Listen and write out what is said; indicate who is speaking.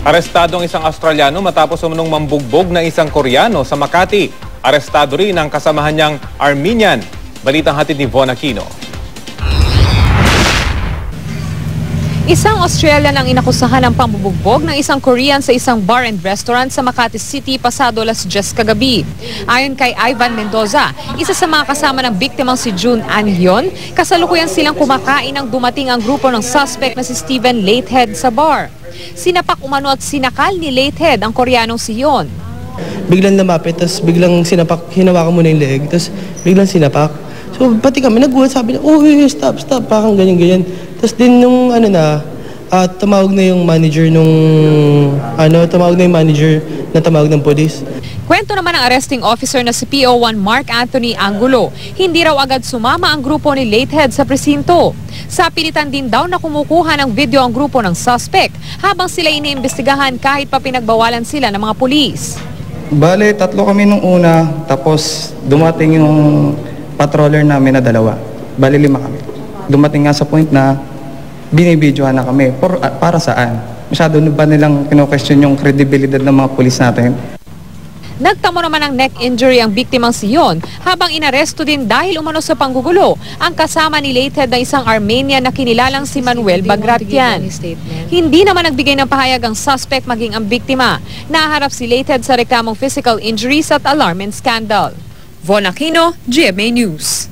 Speaker 1: Arestado ang isang Australiano matapos umunong mambugbog ng isang Koreano sa Makati. Arestado rin ang kasamahan niyang Armenian. Balitang hatid ni Von Aquino.
Speaker 2: Isang Australian ang inakusahan ng pambubugbog ng isang Korean sa isang bar and restaurant sa Makati City pasado alas 10 kagabi. Ayon kay Ivan Mendoza, isa sa mga kasama ng biktimang si June An Hyun, kasalukuyan silang kumakain nang dumating ang grupo ng suspect na si Steven Latehead sa bar. Sinapak umano at sinakal ni Latehead ang Koreanong si Hyun.
Speaker 3: Biglang lumapit, tapos biglang sinapak, hinawakan mo na yung leeg, tapos biglang sinapak. So pati kami nagulat, sabi na, oh, stop, parang ganyan-ganyan. Tapos din nung tumawag na yung manager na tumawag ng polis.
Speaker 2: Kwento naman ng arresting officer na si PO1 Mark Anthony Angulo, hindi raw agad sumama ang grupo ni Latehead sa presinto. Sa pilitan din daw na kumukuha ng video ang grupo ng suspect habang sila iniimbestigahan kahit pa pinagbawalan sila ng mga pulis.
Speaker 4: Bale, 3 kami nung una, tapos dumating yung patroller namin na 2. Bale, 5 kami. Dumating nga sa point na binibidyohan na kami. Para saan? Masyado ba nilang kino-question yung credibility ng mga pulis natin?
Speaker 2: Nagtamo naman ng neck injury ang biktimang si Hyun habang inaresto din dahil umano sa panggugulo ang kasama ni Latehead na isang Armenian na kinilalang si Manuel Bagratyan. Hindi naman nagbigay ng pahayag ang suspect maging ang biktima. Naharap si Latehead sa reklamong physical injuries at alarm and scandal. Von Aquino, GMA News.